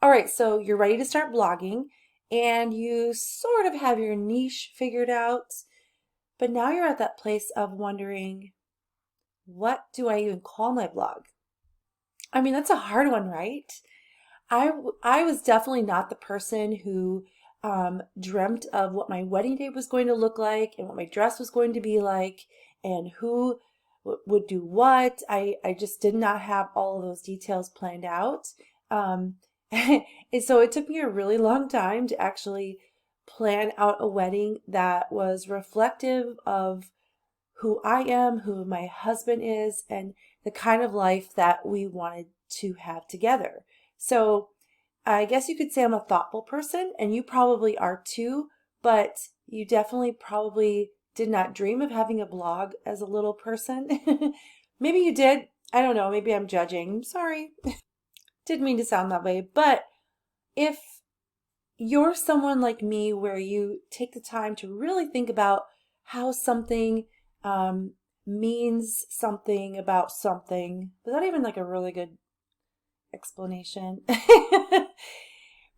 All right, so you're ready to start blogging and you sort of have your niche figured out, but now you're at that place of wondering, what do I even call my blog? I mean, that's a hard one, right? I was definitely not the person who dreamt of what my wedding day was going to look like and what my dress was going to be like and who would do what. I just did not have all of those details planned out. Um, and so it took me a really long time to actually plan out a wedding that was reflective of who I am, who my husband is, and the kind of life that we wanted to have together. So I guess you could say I'm a thoughtful person, and you probably are too, but you definitely probably did not dream of having a blog as a little person. Maybe you did. I don't know. Maybe I'm judging. I'm sorry. Didn't mean to sound that way. But if you're someone like me where you take the time to really think about how something um, means something about something, without even like a really good explanation.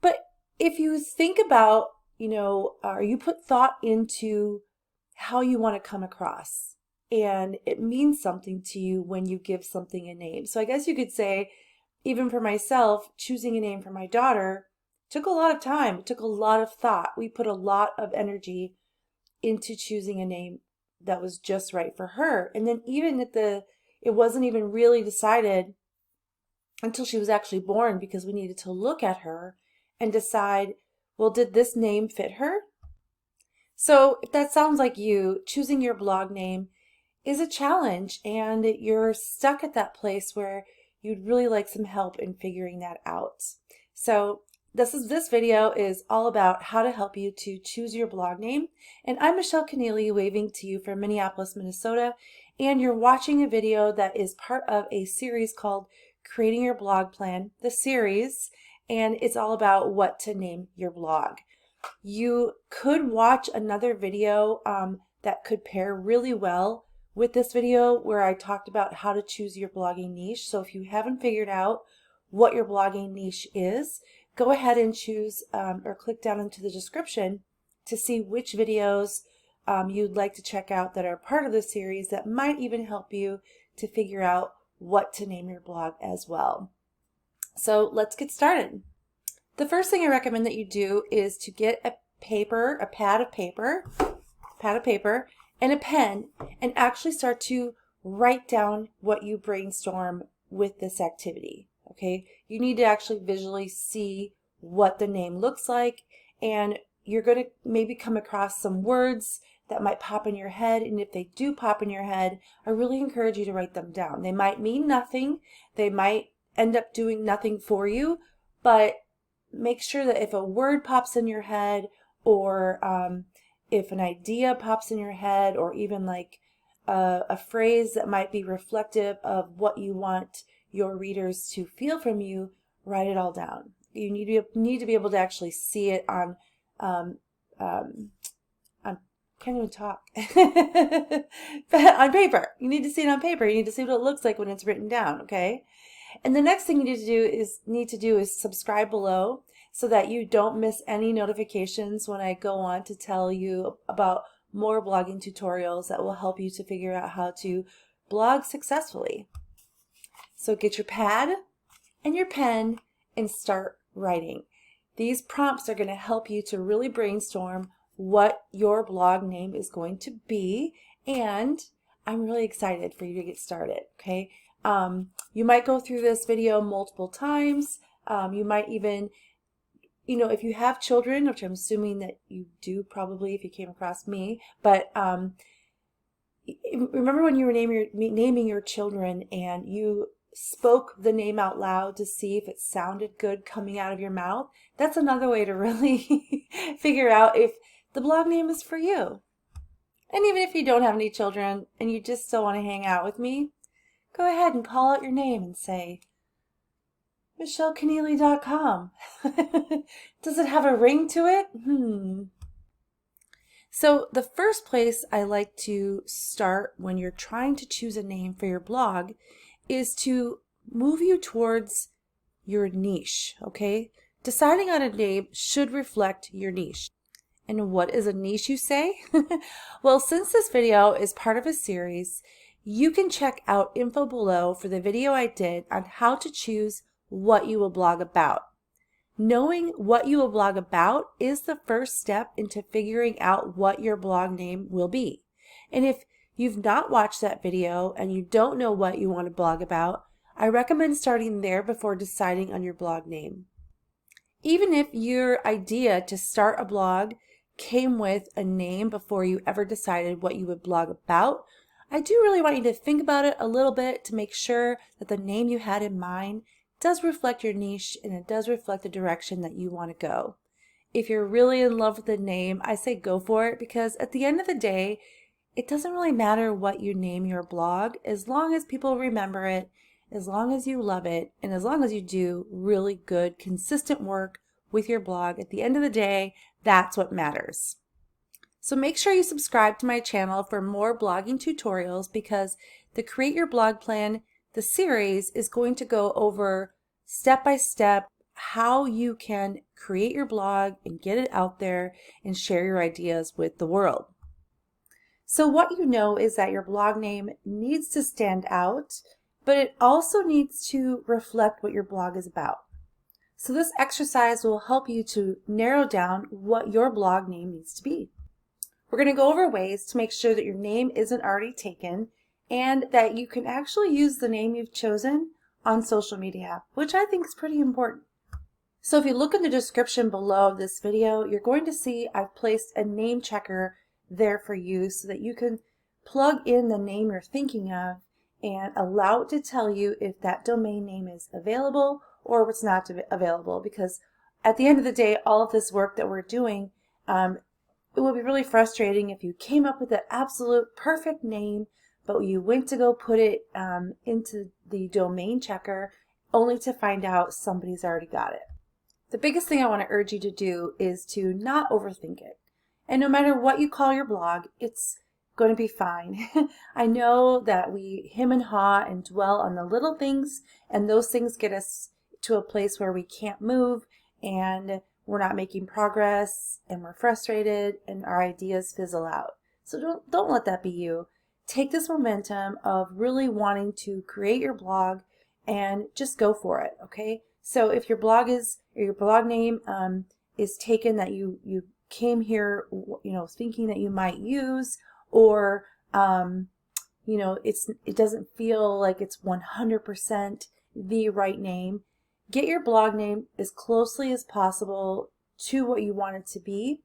But if you think about, or you put thought into how you want to come across, and it means something to you when you give something a name. So I guess you could say, even for myself, choosing a name for my daughter took a lot of time. It took a lot of thought. We put a lot of energy into choosing a name that was just right for her. And then even it wasn't even really decided until she was actually born, because we needed to look at her and decide, well, did this name fit her? So if that sounds like you, choosing your blog name is a challenge and you're stuck at that place where you'd really like some help in figuring that out. So this video is all about how to help you to choose your blog name. And I'm Michelle Keneally, waving to you from Minneapolis, Minnesota. And you're watching a video that is part of a series called Creating Your Blog Plan, the series, and it's all about what to name your blog. You could watch another video that could pair really well with this video where I talked about how to choose your blogging niche. So if you haven't figured out what your blogging niche is, go ahead and choose or click down into the description to see which videos you'd like to check out that are part of the series that might even help you to figure out what to name your blog as well. So let's get started. The first thing I recommend that you do is to get a pad of paper, and a pen, and actually start to write down what you brainstorm with this activity. Okay, you need to actually visually see what the name looks like, and you're going to maybe come across some words that might pop in your head, and if they do pop in your head, I really encourage you to write them down. They might mean nothing, they might end up doing nothing for you, but make sure that if a word pops in your head, or if an idea pops in your head, or even like a phrase that might be reflective of what you want your readers to feel from you, write it all down. You need to be able to actually see it on can't even talk. On paper. You need to see it on paper. You need to see what it looks like when it's written down, okay? And the next thing you need to do is subscribe below so that you don't miss any notifications when I go on to tell you about more blogging tutorials that will help you to figure out how to blog successfully. So get your pad and your pen and start writing. These prompts are going to help you to really brainstorm what your blog name is going to be, and I'm really excited for you to get started, okay? You might go through this video multiple times. You might even, if you have children, which I'm assuming that you do probably if you came across me, but remember when you were naming your children and you spoke the name out loud to see if it sounded good coming out of your mouth? That's another way to really figure out if the blog name is for you. And even if you don't have any children and you just still want to hang out with me, go ahead and call out your name and say, MichelleKeneally.com. Does it have a ring to it? So the first place I like to start when you're trying to choose a name for your blog is to move you towards your niche, okay? Deciding on a name should reflect your niche. And what is a niche, you say? Well, since this video is part of a series, you can check out info below for the video I did on how to choose what you will blog about. Knowing what you will blog about is the first step into figuring out what your blog name will be. And if you've not watched that video and you don't know what you want to blog about, I recommend starting there before deciding on your blog name. Even if your idea to start a blog came with a name before you ever decided what you would blog about, I do really want you to think about it a little bit to make sure that the name you had in mind does reflect your niche and it does reflect the direction that you want to go. If you're really in love with the name, I say go for it, because at the end of the day, it doesn't really matter what you name your blog as long as people remember it, as long as you love it, and as long as you do really good, consistent work with your blog. At the end of the day, that's what matters. So make sure you subscribe to my channel for more blogging tutorials, because the Create Your Blog Plan, the series, is going to go over step by step how you can create your blog and get it out there and share your ideas with the world. So what you know is that your blog name needs to stand out, but it also needs to reflect what your blog is about. So this exercise will help you to narrow down what your blog name needs to be. We're going to go over ways to make sure that your name isn't already taken and that you can actually use the name you've chosen on social media, which I think is pretty important. So if you look in the description below this video, you're going to see I've placed a name checker there for you so that you can plug in the name you're thinking of and allow it to tell you if that domain name is available or if it's not available. Because at the end of the day, all of this work that we're doing, it would be really frustrating if you came up with an absolute perfect name, but you went to go put it into the domain checker only to find out somebody's already got it. The biggest thing I want to urge you to do is to not overthink it. And no matter what you call your blog, it's going to be fine. I know that we hem and haw and dwell on the little things, and those things get us to a place where we can't move and we're not making progress and we're frustrated and our ideas fizzle out. So don't let that be you. Take this momentum of really wanting to create your blog and just go for it, okay? So if your blog name is taken that you came here, thinking that you might use, or it doesn't feel like it's 100% the right name, get your blog name as closely as possible to what you want it to be,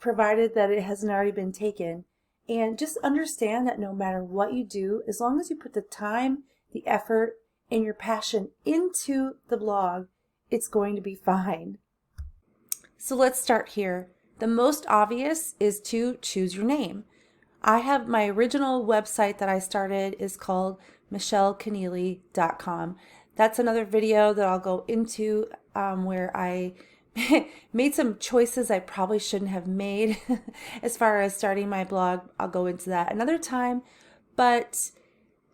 provided that it hasn't already been taken. And just understand that no matter what you do, as long as you put the time, the effort, and your passion into the blog, it's going to be fine. So let's start here. The most obvious is to choose your name. I have my original website that I started is called michellekeneally.com. That's another video that I'll go into where I made some choices I probably shouldn't have made as far as starting my blog. I'll go into that another time. But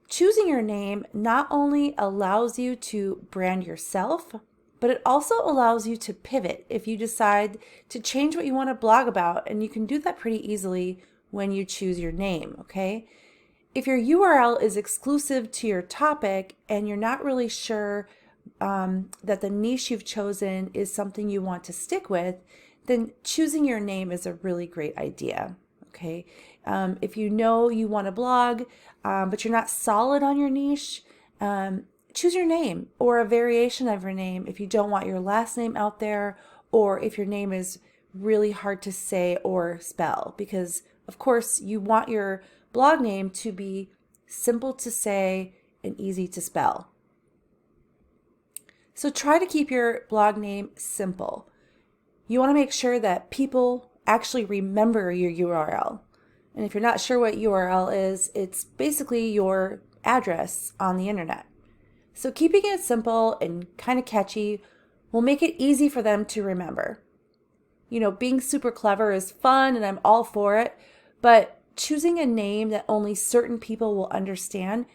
choosing your name not only allows you to brand yourself, but it also allows you to pivot if you decide to change what you want to blog about, and you can do that pretty easily when you choose your name, okay? If your URL is exclusive to your topic and you're not really sure that the niche you've chosen is something you want to stick with, then choosing your name is a really great idea, okay? If you know you want to blog, but you're not solid on your niche, choose your name or a variation of your name if you don't want your last name out there, or if your name is really hard to say or spell, because of course you want your blog name to be simple to say and easy to spell. So try to keep your blog name simple. You want to make sure that people actually remember your URL. And if you're not sure what URL is, it's basically your address on the internet. So keeping it simple and kind of catchy will make it easy for them to remember. Being super clever is fun and I'm all for it, but choosing a name that only certain people will understand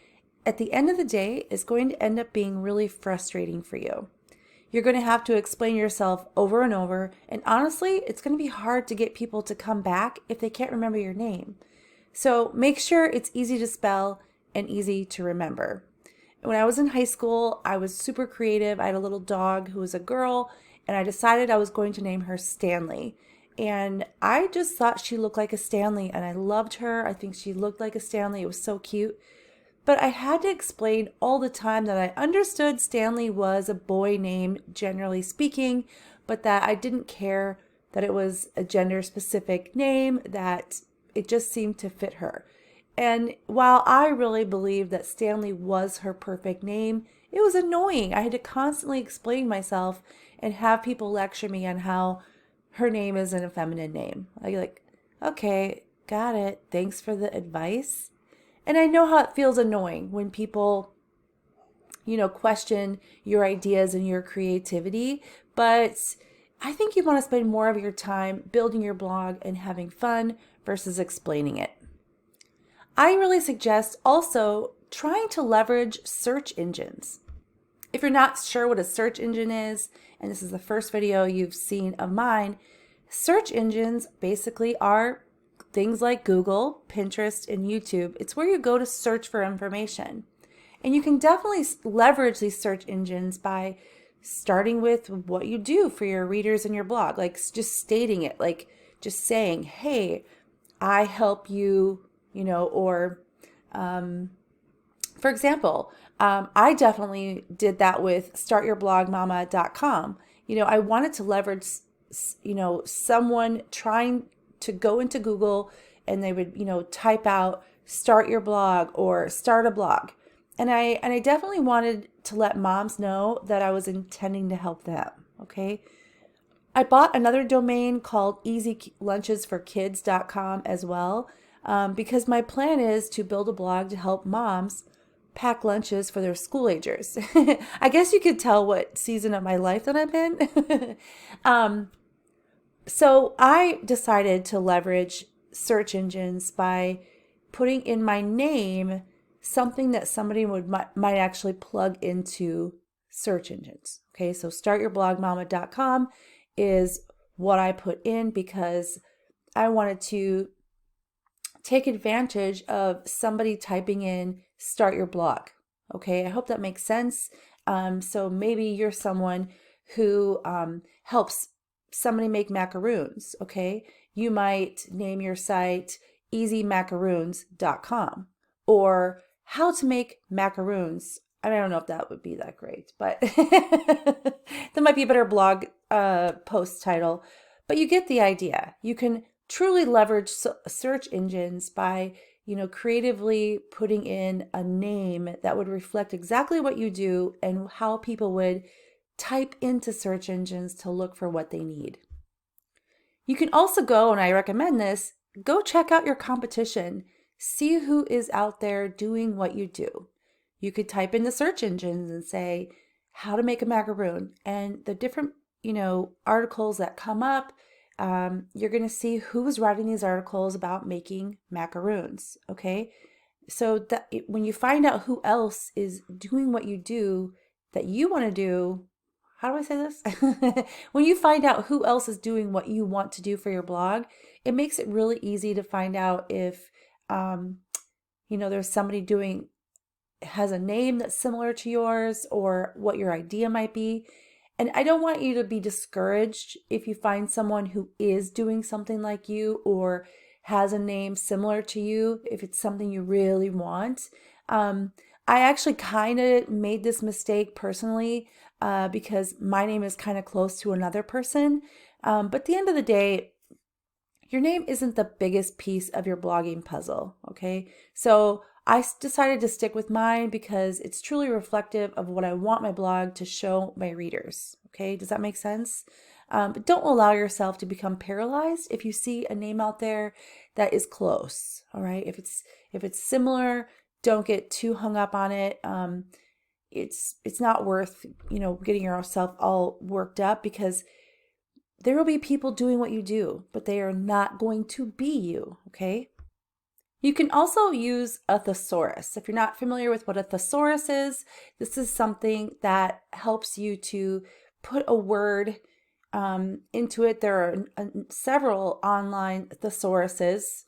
at the end of the day is going to end up being really frustrating for you. You're going to have to explain yourself over and over. And honestly, it's going to be hard to get people to come back if they can't remember your name. So make sure it's easy to spell and easy to remember. When I was in high school, I was super creative. I had a little dog who was a girl, and I decided I was going to name her Stanley. And I just thought she looked like a Stanley, and I loved her. I think she looked like a Stanley. It was so cute. But I had to explain all the time that I understood Stanley was a boy name, generally speaking, but that I didn't care that it was a gender-specific name, that it just seemed to fit her. And while I really believed that Stanley was her perfect name, it was annoying. I had to constantly explain myself and have people lecture me on how her name isn't a feminine name. Like, okay, got it. Thanks for the advice. And I know how it feels annoying when people, question your ideas and your creativity, but I think you want to spend more of your time building your blog and having fun versus explaining it. I really suggest also trying to leverage search engines. If you're not sure what a search engine is, and this is the first video you've seen of mine, search engines basically are things like Google, Pinterest, and YouTube. It's where you go to search for information. And you can definitely leverage these search engines by starting with what you do for your readers in your blog, like just stating it, like just saying, hey, I help you, or for example, I definitely did that with startyourblogmama.com. I wanted to leverage, someone trying to go into Google and they would, type out start your blog or start a blog. And I definitely wanted to let moms know that I was intending to help them. Okay. I bought another domain called easylunchesforkids.com as well, because my plan is to build a blog to help moms pack lunches for their school agers. I guess you could tell what season of my life that I'm in. So I decided to leverage search engines by putting in my name something that somebody might actually plug into search engines. Okay, so startyourblogmama.com is what I put in because I wanted to take advantage of somebody typing in start your blog. Okay, I hope that makes sense. So maybe you're someone who helps somebody make macaroons. Okay, you might name your site easymacaroons.com or how to make macaroons. I don't know if that would be that great, but that might be a better blog post title. But you get the idea. You can truly leverage search engines by, creatively putting in a name that would reflect exactly what you do and how people would type into search engines to look for what they need. You can also go, and I recommend this, go check out your competition. See who is out there doing what you do. You could type in the search engines and say, how to make a macaroon, and the different, articles that come up, you're going to see who's writing these articles about making macaroons, okay? So that when you find out who else is doing what you do that you want to do, how do I say this? When you find out who else is doing what you want to do for your blog, it makes it really easy to find out if, there's somebody has a name that's similar to yours or what your idea might be. And I don't want you to be discouraged if you find someone who is doing something like you or has a name similar to you, if it's something you really want. I actually kind of made this mistake personally because my name is kind of close to another person. But at the end of the day, your name isn't the biggest piece of your blogging puzzle, okay? So I decided to stick with mine because it's truly reflective of what I want my blog to show my readers, okay? Does that make sense? But don't allow yourself to become paralyzed if you see a name out there that is close, all right? If it's similar, don't get too hung up on it. It's not worth, getting yourself all worked up because there will be people doing what you do, but they are not going to be you, okay? You can also use a thesaurus. If you're not familiar with what a thesaurus is, this is something that helps you to put a word into it. There are several online thesauruses.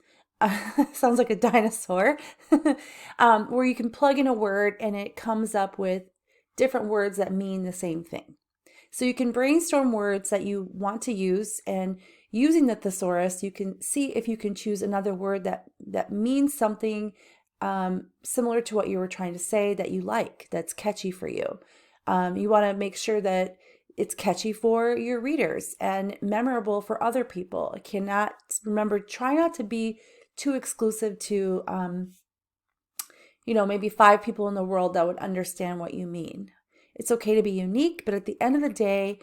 Sounds like a dinosaur. Where you can plug in a word and it comes up with different words that mean the same thing. So you can brainstorm words that you want to use, and using the thesaurus, you can see if you can choose another word that means something similar to what you were trying to say that you like, that's catchy for you. You want to make sure that it's catchy for your readers and memorable for other people. Remember, try not to be too exclusive to, maybe 5 people in the world that would understand what you mean. It's okay to be unique, but at the end of the day,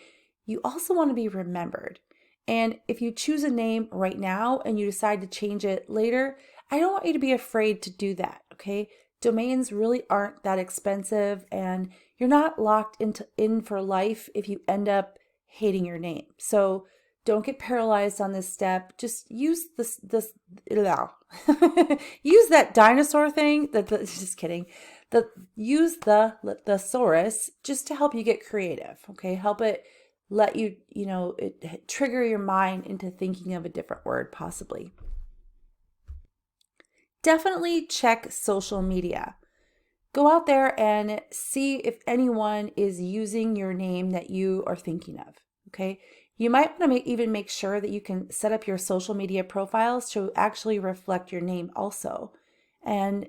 you also want to be remembered. And if you choose a name right now and you decide to change it later, I don't want you to be afraid to do that, okay? Domains really aren't that expensive, and you're not locked in for life if you end up hating your name. So don't get paralyzed on this step. Just use use that dinosaur thing. Just kidding. Use the thesaurus just to help you get creative. Okay, help it let you trigger your mind into thinking of a different word possibly. Definitely check social media. Go out there and see if anyone is using your name that you are thinking of. Okay. You might want to even make sure that you can set up your social media profiles to actually reflect your name also. And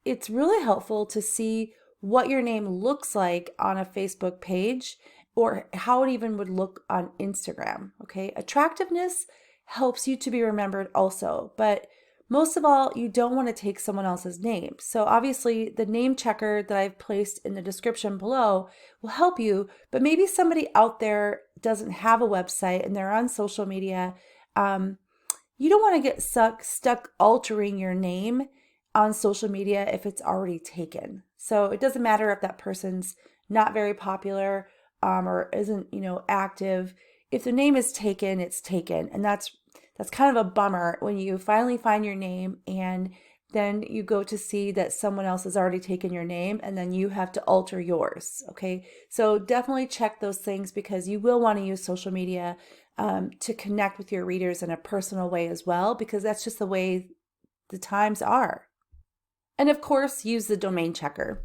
it's really helpful to see what your name looks like on a Facebook page or how it even would look on Instagram. Okay. Attractiveness helps you to be remembered also, but most of all, you don't want to take someone else's name. So obviously the name checker that I've placed in the description below will help you, but maybe somebody out there doesn't have a website and they're on social media. You don't want to get stuck altering your name on social media if it's already taken. So it doesn't matter if that person's not very popular or isn't, active. If the name is taken, it's taken. And that's kind of a bummer when you finally find your name and then you go to see that someone else has already taken your name and then you have to alter yours. Okay, so definitely check those things because you will want to use social media to connect with your readers in a personal way as well, because that's just the way the times are. And of course, use the domain checker.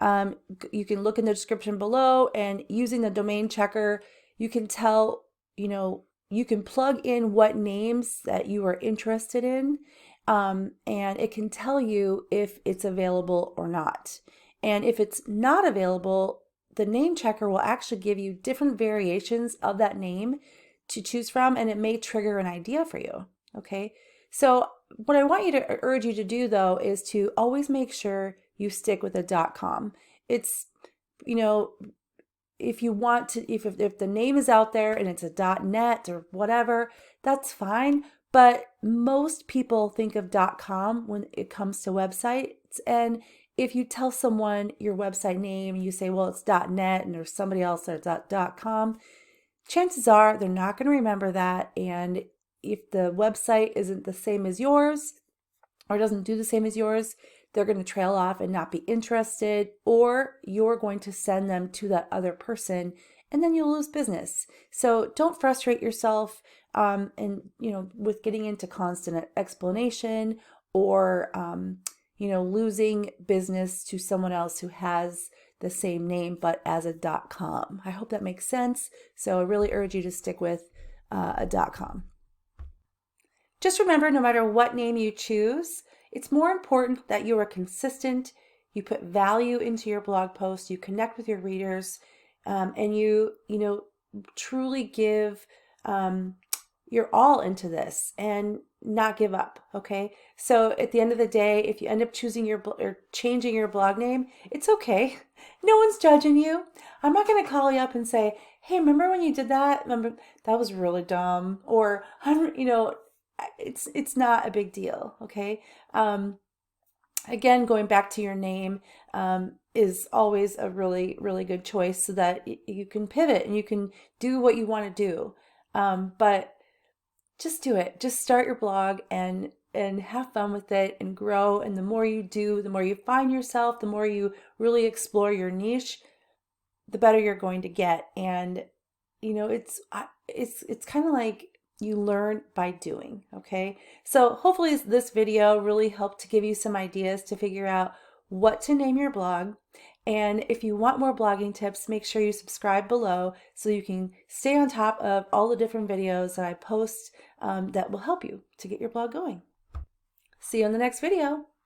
You can look in the description below, and using the domain checker, you can tell, you can plug in what names that you are interested in, and it can tell you if it's available or not. And if it's not available, the name checker will actually give you different variations of that name to choose from, and it may trigger an idea for you. Okay, so what I want you to urge you to do though is to always make sure you stick with a .com. It's, if you want to, if the name is out there and it's a .net or whatever, that's fine. But most people think of .com when it comes to websites. And if you tell someone your website name and you say, well, it's .net and there's somebody else that's .com, chances are they're not going to remember that. And if the website isn't the same as yours or doesn't do the same as yours, they're going to trail off and not be interested, or you're going to send them to that other person and then you'll lose business. So don't frustrate yourself with getting into constant explanation or losing business to someone else who has the same name but as a .com. I hope that makes sense. So I really urge you to stick with a .com. Just remember, no matter what name you choose, it's more important that you are consistent, you put value into your blog post, you connect with your readers, and you truly give your all into this and not give up. Okay. So at the end of the day, if you end up choosing or changing your blog name, it's okay. No one's judging you. I'm not going to call you up and say, hey, remember when you did that? Remember that was really dumb, or it's not a big deal. Okay. Again, going back to your name is always a really, really good choice so that you can pivot and you can do what you want to do. But just do it. Just start your blog and have fun with it and grow. And the more you do, the more you find yourself, the more you really explore your niche, the better you're going to get. And you know, it's kind of like you learn by doing, okay? So hopefully this video really helped to give you some ideas to figure out what to name your blog. And if you want more blogging tips, make sure you subscribe below so you can stay on top of all the different videos that I post that will help you to get your blog going. See you in the next video.